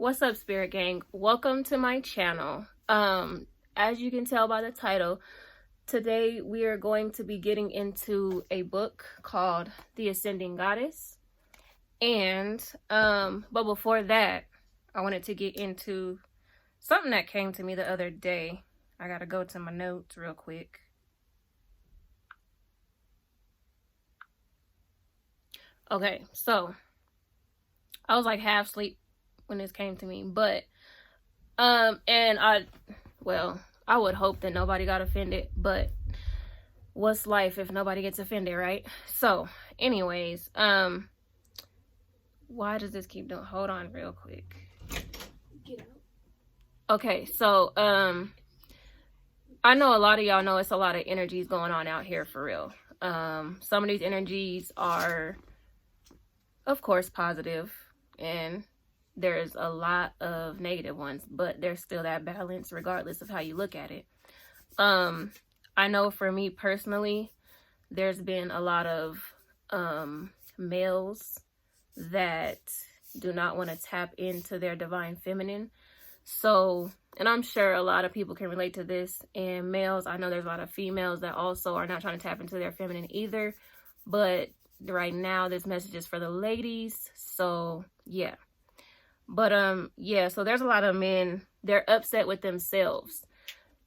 What's up, Spirit Gang? Welcome to my channel. As you can tell by the title, today we are going to be getting into a book called The Ascending Goddess. And but before that, I wanted to get into something that came to me the other day. I gotta go to my notes real quick. Okay, so I was like half asleep when this came to me, but and I would hope that nobody got offended, but what's life if nobody gets offended, right? So anyways, why does this keep doing, hold on real quick. Get out. Okay, so I know a lot of y'all know it's a lot of energies going on out here for real. Some of these energies are of course positive, and there's a lot of negative ones, but there's still that balance regardless of how you look at it. I know for me personally, there's been a lot of males that do not want to tap into their divine feminine. So, and I'm sure a lot of people can relate to this, and males, I know there's a lot of females that also are not trying to tap into their feminine either, but right now this message is for the ladies. So yeah, but yeah, so there's a lot of men, they're upset with themselves,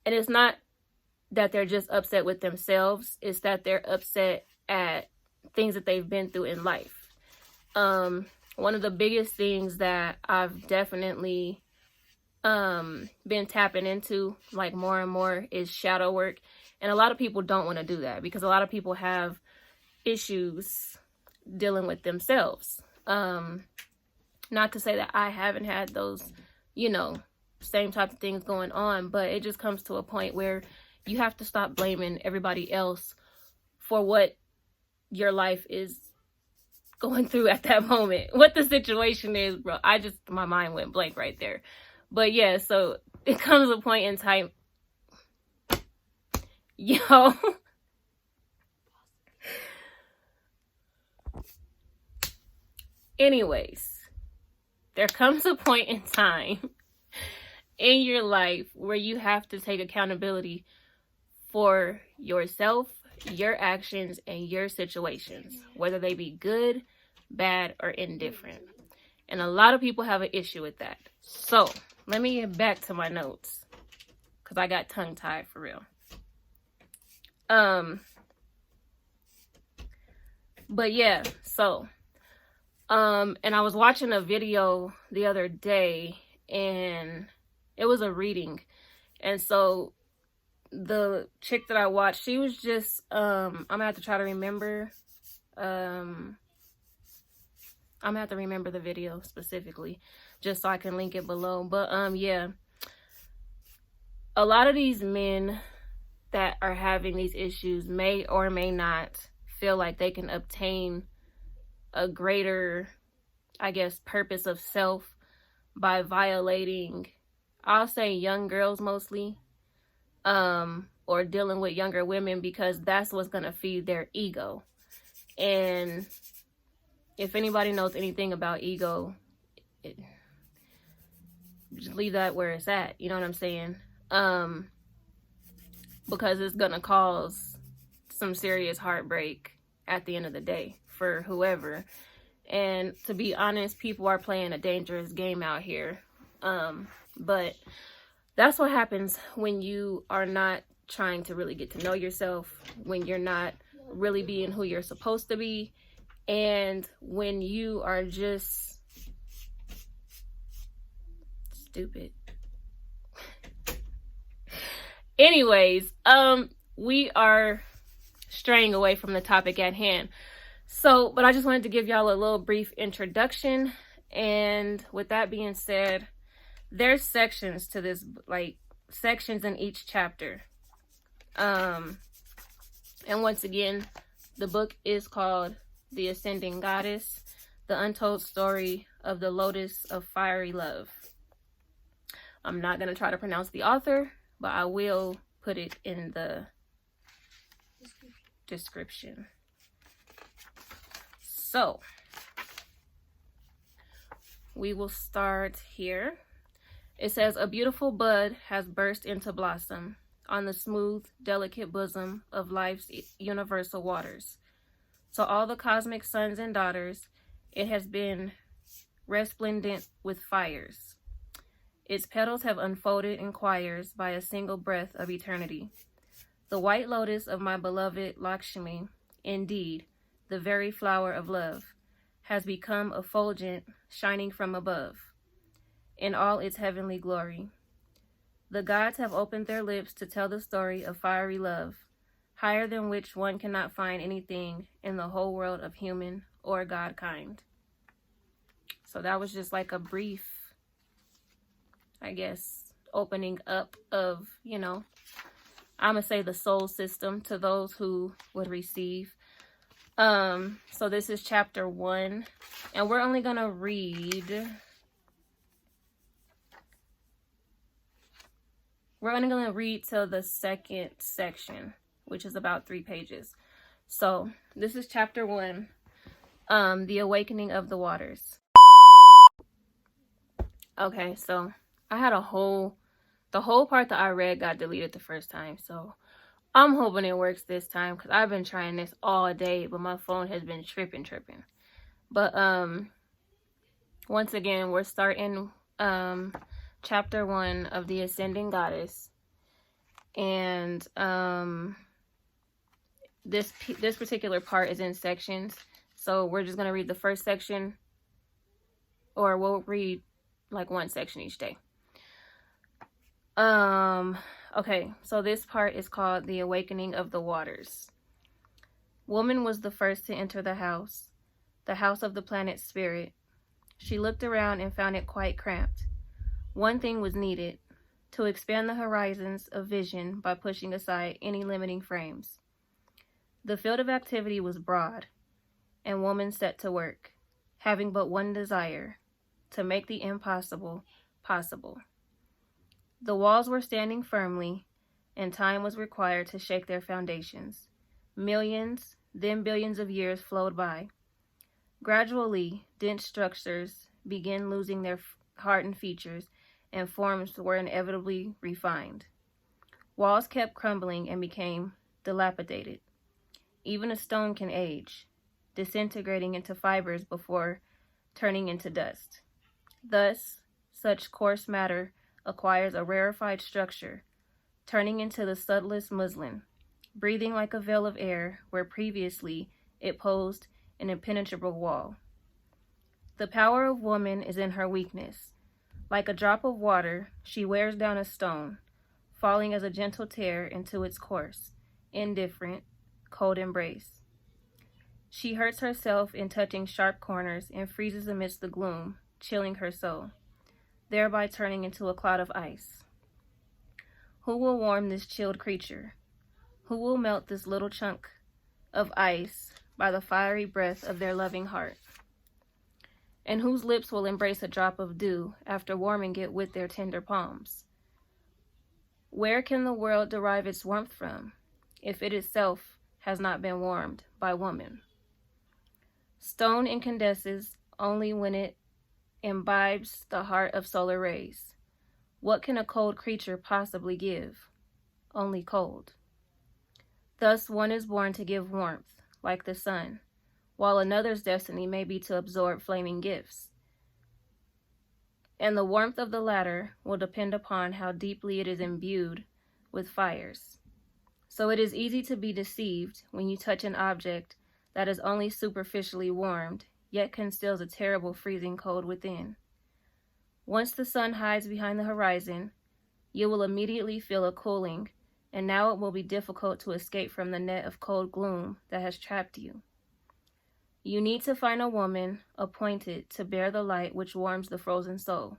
and it's not that they're just upset with themselves, it's that they're upset at things that they've been through in life. One of the biggest things that I've definitely been tapping into like more and more is shadow work, and a lot of people don't want to do that because a lot of people have issues dealing with themselves. Not to say that I haven't had those, you know, same type of things going on, but it just comes to a point where you have to stop blaming everybody else for what your life is going through at that moment, what the situation is, bro. My mind went blank right there. But yeah, so it comes a point in time, yo. Anyways, there comes a point in time in your life where you have to take accountability for yourself, your actions, and your situations, whether they be good, bad, or indifferent. And a lot of people have an issue with that. So let me get back to my notes because I got tongue-tied for real. But yeah, so and I was watching a video the other day, and it was a reading, and so the chick that I watched, she was just I'm gonna have to try to remember I'm gonna have to remember the video specifically just so I can link it below. But yeah, a lot of these men that are having these issues may or may not feel like they can obtain a greater, I guess, purpose of self by violating, I'll say, young girls mostly, or dealing with younger women, because that's what's gonna feed their ego. And if anybody knows anything about ego, just leave that where it's at, you know what I'm saying? Because it's gonna cause some serious heartbreak at the end of the day for whoever. And to be honest, people are playing a dangerous game out here. But that's what happens when you are not trying to really get to know yourself, when you're not really being who you're supposed to be, and when you are just stupid. Anyways, we are straying away from the topic at hand. So, but I just wanted to give y'all a little brief introduction. And with that being said, there's sections to this, like sections in each chapter. And once again, the book is called The Ascending Goddess, The Untold Story of the Lotus of Fiery Love. I'm not going to try to pronounce the author, but I will put it in the description. So, we will start here. It says, a beautiful bud has burst into blossom on the smooth, delicate bosom of life's universal waters. To all the cosmic sons and daughters, it has been resplendent with fires. Its petals have unfolded in choirs by a single breath of eternity. The white lotus of my beloved Lakshmi, indeed, the very flower of love, has become effulgent, shining from above, in all its heavenly glory. The gods have opened their lips to tell the story of fiery love, higher than which one cannot find anything in the whole world of human or god kind. So that was just like a brief, I guess, opening up of, I'm going to say the soul system to those who would receive. So this is chapter 1, and we're only going to read, till the second section, which is about 3 pages. So this is chapter 1, the awakening of the waters. Okay, so I had the whole part that I read got deleted the first time, so I'm hoping it works this time, because I've been trying this all day, but my phone has been tripping. But once again, we're starting chapter 1 of the Ascending Goddess, and this particular part is in sections, so we're just going to read the first section, or we'll read like one section each day. Okay, so this part is called The Awakening of the Waters. Woman was the first to enter the house of the planet Spirit. She looked around and found it quite cramped. One thing was needed, to expand the horizons of vision by pushing aside any limiting frames. The field of activity was broad, and woman set to work, having but one desire, to make the impossible possible. The walls were standing firmly, and time was required to shake their foundations. Millions, then billions of years flowed by. Gradually, dense structures began losing their hardened features, and forms were inevitably refined. Walls kept crumbling and became dilapidated. Even a stone can age, disintegrating into fibers before turning into dust. Thus, such coarse matter acquires a rarefied structure, turning into the subtlest muslin, breathing like a veil of air where previously it posed an impenetrable wall. The power of woman is in her weakness. Like a drop of water, she wears down a stone, falling as a gentle tear into its coarse, indifferent, cold embrace. She hurts herself in touching sharp corners and freezes amidst the gloom, chilling her soul, thereby turning into a cloud of ice. Who will warm this chilled creature? Who will melt this little chunk of ice by the fiery breath of their loving heart? And whose lips will embrace a drop of dew after warming it with their tender palms? Where can the world derive its warmth from, if it itself has not been warmed by woman? Stone incandesces only when it imbibes the heart of solar rays. What can a cold creature possibly give? Only cold. Thus one is born to give warmth, like the sun, while another's destiny may be to absorb flaming gifts. And the warmth of the latter will depend upon how deeply it is imbued with fires. So it is easy to be deceived when you touch an object that is only superficially warmed, yet conceals a terrible freezing cold within. Once the sun hides behind the horizon, you will immediately feel a cooling, and now it will be difficult to escape from the net of cold gloom that has trapped you. You need to find a woman appointed to bear the light which warms the frozen soul.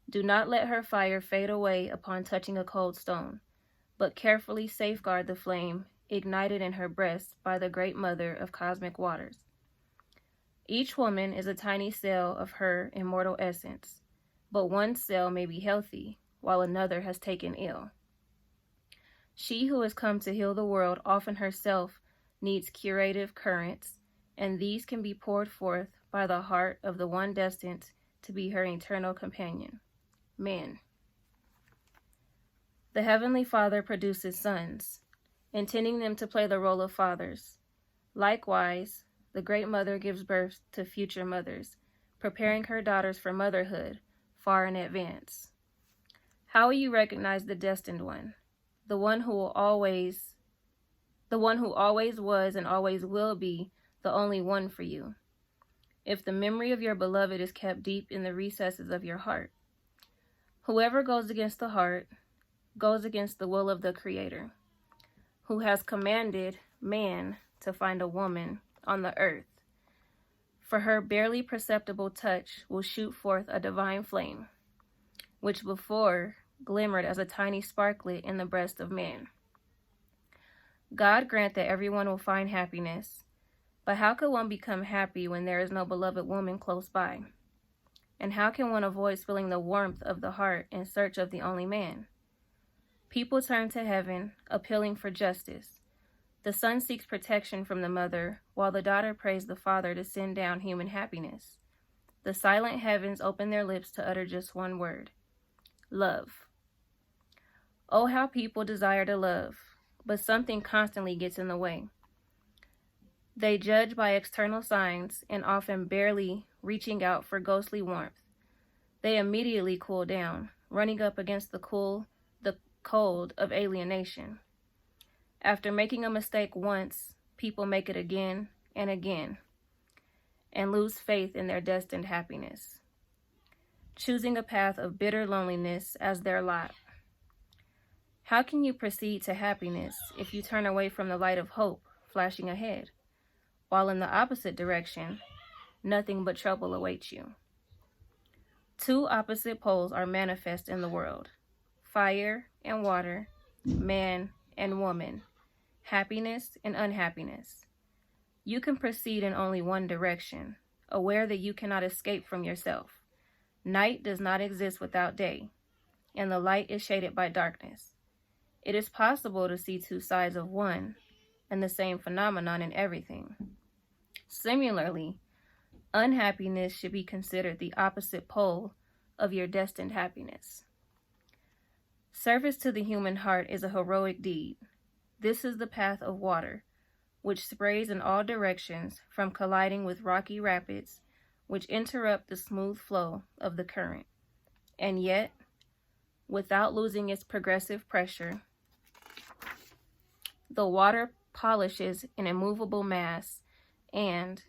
Do not let her fire fade away upon touching a cold stone, but carefully safeguard the flame ignited in her breast by the great mother of cosmic waters. Each woman is a tiny cell of her immortal essence, but one cell may be healthy, while another has taken ill. She who has come to heal the world often herself needs curative currents, and these can be poured forth by the heart of the one destined to be her eternal companion, man. The Heavenly Father produces sons, intending them to play the role of fathers. Likewise, the Great Mother gives birth to future mothers, preparing her daughters for motherhood far in advance. How will you recognize the destined one, the one who always was and always will be the only one for you, if the memory of your beloved is kept deep in the recesses of your heart? Whoever goes against the heart goes against the will of the Creator, who has commanded man to find a woman on the earth. For her barely perceptible touch will shoot forth a divine flame, which before glimmered as a tiny sparklet in the breast of man. God grant that everyone will find happiness, but how could one become happy when there is no beloved woman close by? And how can one avoid feeling the warmth of the heart in search of the only man? People turn to heaven, appealing for justice. The son seeks protection from the mother, while the daughter prays the father to send down human happiness. The silent heavens open their lips to utter just one word: love. Oh, how people desire to love, but something constantly gets in the way. They judge by external signs and often barely reaching out for ghostly warmth. They immediately cool down, running up against the cold of alienation. After making a mistake once, people make it again and again, and lose faith in their destined happiness, choosing a path of bitter loneliness as their lot. How can you proceed to happiness if you turn away from the light of hope flashing ahead, while in the opposite direction, nothing but trouble awaits you? Two opposite poles are manifest in the world: fire and water, man and woman, happiness and unhappiness. You can proceed in only one direction, aware that you cannot escape from yourself. Night does not exist without day, and the light is shaded by darkness. It is possible to see two sides of one and the same phenomenon in everything. Similarly, unhappiness should be considered the opposite pole of your destined happiness. Service to the human heart is a heroic deed. This is the path of water, which sprays in all directions from colliding with rocky rapids, which interrupt the smooth flow of the current. And yet, without losing its progressive pressure, the water polishes an immovable mass and,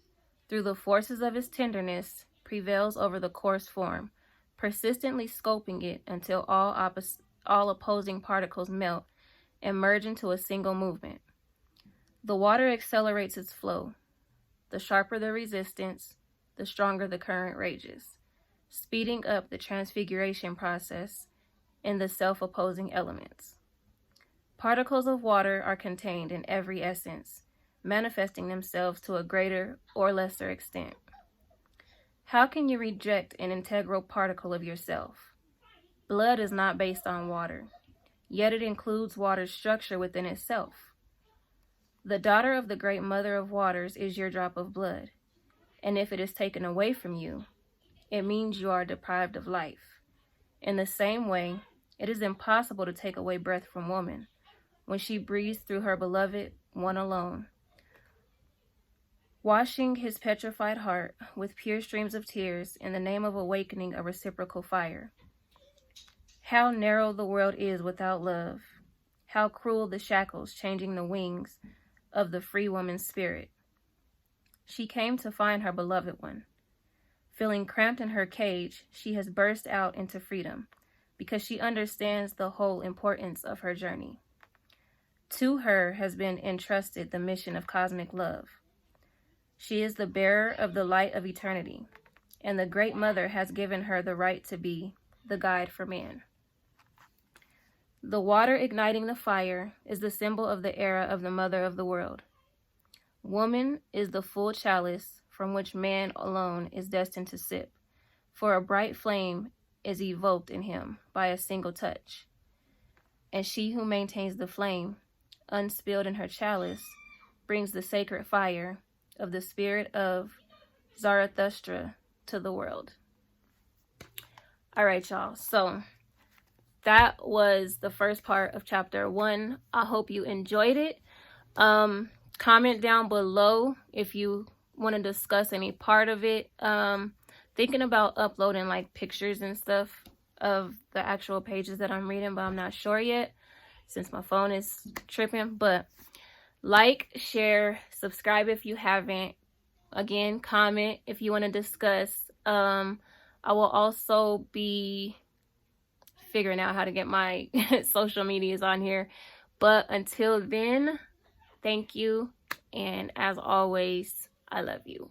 through the forces of its tenderness, prevails over the coarse form, persistently sculpting it until all opposing particles melt and merge into a single movement. The water accelerates its flow. The sharper the resistance, the stronger the current rages, speeding up the transfiguration process in the self-opposing elements. Particles of water are contained in every essence, manifesting themselves to a greater or lesser extent. How can you reject an integral particle of yourself? Blood is not based on water, yet it includes water's structure within itself. The daughter of the great mother of waters is your drop of blood, and if it is taken away from you, it means you are deprived of life. In the same way, it is impossible to take away breath from woman when she breathes through her beloved, one alone, washing his petrified heart with pure streams of tears in the name of awakening a reciprocal fire. How narrow the world is without love, how cruel the shackles changing the wings of the free woman's spirit. She came to find her beloved one. Feeling cramped in her cage, she has burst out into freedom because she understands the whole importance of her journey. To her has been entrusted the mission of cosmic love. She is the bearer of the light of eternity, and the Great Mother has given her the right to be the guide for man. The water igniting the fire is the symbol of the era of the Mother of the world. Woman is the full chalice from which man alone is destined to sip, for a bright flame is evoked in him by a single touch. And she who maintains the flame, unspilled in her chalice, brings the sacred fire of the spirit of Zarathustra to the world. All right, y'all. So that was the first part of chapter 1. I hope you enjoyed it. Comment down below if you want to discuss any part of it. Thinking about uploading like pictures and stuff of the actual pages that I'm reading, but I'm not sure yet since my phone is tripping. But like, share, subscribe if you haven't. Again, comment if you want to discuss. I will also be figuring out how to get my social medias on here. But until then, thank you. And as always, I love you.